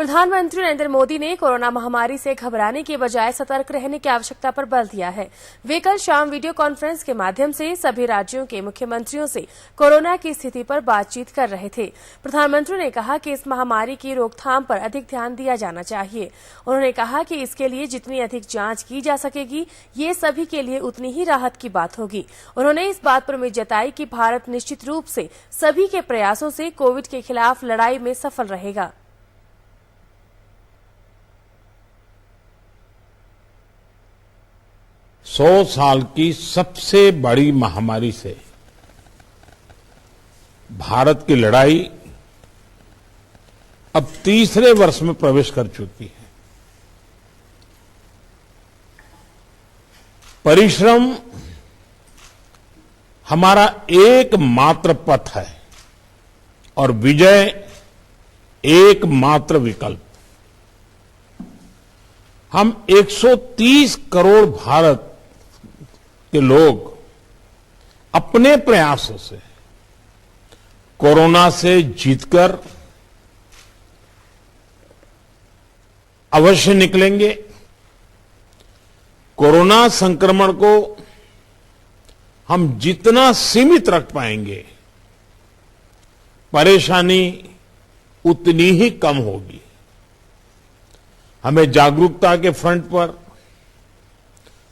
प्रधानमंत्री नरेंद्र मोदी ने कोरोना महामारी से घबराने के बजाय सतर्क रहने की आवश्यकता पर बल दिया है। वे कल शाम वीडियो कॉन्फ्रेंस के माध्यम से सभी राज्यों के मुख्यमंत्रियों से कोरोना की स्थिति पर बातचीत कर रहे थे। प्रधानमंत्री ने कहा कि इस महामारी की रोकथाम पर अधिक ध्यान दिया जाना चाहिए। उन्होंने कहा कि इसके लिए जितनी अधिक जांच की जा सकेगी, ये सभी के लिए उतनी ही राहत की बात होगी। उन्होंने इस बात पर उम्मीद जताई कि भारत निश्चित रूप से सभी के प्रयासों से कोविड के खिलाफ लड़ाई में सफल रहेगा। सौ साल की सबसे बड़ी महामारी से भारत की लड़ाई अब तीसरे वर्ष में प्रवेश कर चुकी है। परिश्रम हमारा एकमात्र पथ है और विजय एकमात्र विकल्प। हम 130 करोड़ भारत के लोग अपने प्रयासों से कोरोना से जीतकर अवश्य निकलेंगे। कोरोना संक्रमण को हम जितना सीमित रख पाएंगे, परेशानी उतनी ही कम होगी। हमें जागरूकता के फ्रंट पर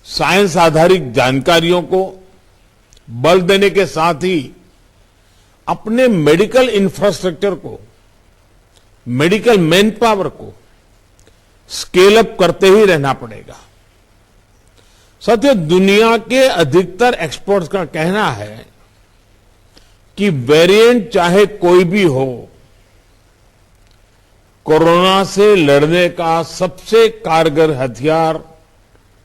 साइंस आधारित जानकारियों को बल देने के साथ ही अपने मेडिकल इंफ्रास्ट्रक्चर को, मेडिकल मैन पावर को स्केल अप करते ही रहना पड़ेगा। साथियों, दुनिया के अधिकतर एक्सपर्ट्स का कहना है कि वेरिएंट चाहे कोई भी हो, कोरोना से लड़ने का सबसे कारगर हथियार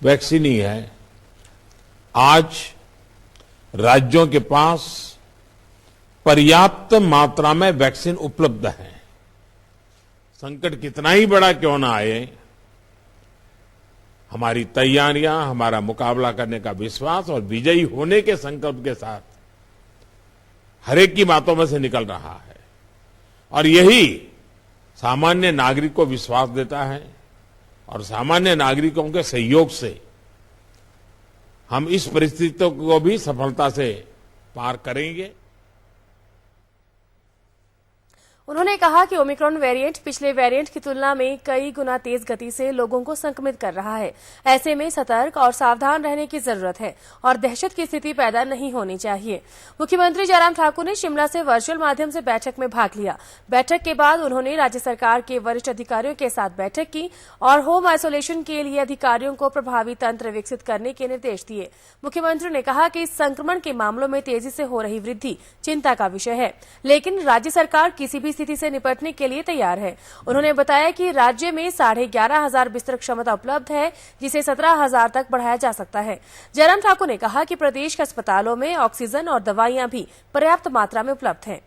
वैक्सीन ही है। आज राज्यों के पास पर्याप्त मात्रा में वैक्सीन उपलब्ध है। संकट कितना ही बड़ा क्यों ना आए, हमारी तैयारियां, हमारा मुकाबला करने का विश्वास और विजयी होने के संकल्प के साथ हर एक की बातों में से निकल रहा है। और यही सामान्य नागरिक को विश्वास देता है और सामान्य नागरिकों के सहयोग से हम इस परिस्थितियों को भी सफलता से पार करेंगे। उन्होंने कहा कि ओमिक्रॉन वेरिएंट पिछले वेरिएंट की तुलना में कई गुना तेज गति से लोगों को संक्रमित कर रहा है। ऐसे में सतर्क और सावधान रहने की जरूरत है और दहशत की स्थिति पैदा नहीं होनी चाहिए। मुख्यमंत्री जयराम ठाकुर ने शिमला से वर्चुअल माध्यम से बैठक में भाग लिया। बैठक के बाद उन्होंने राज्य सरकार के वरिष्ठ अधिकारियों के साथ बैठक की और होम आइसोलेशन के लिए अधिकारियों को प्रभावी तंत्र विकसित करने के निर्देश दिए। मुख्यमंत्री ने कहा कि इस संक्रमण के मामलों में तेजी से हो रही वृद्धि चिंता का विषय है, लेकिन राज्य सरकार किसी भी स्थिति से निपटने के लिए तैयार है। उन्होंने बताया कि राज्य में 11,500 बिस्तर क्षमता उपलब्ध है, जिसे 17,000 तक बढ़ाया जा सकता है। जयराम ठाकुर ने कहा कि प्रदेश के अस्पतालों में ऑक्सीजन और दवाइयां भी पर्याप्त मात्रा में उपलब्ध हैं।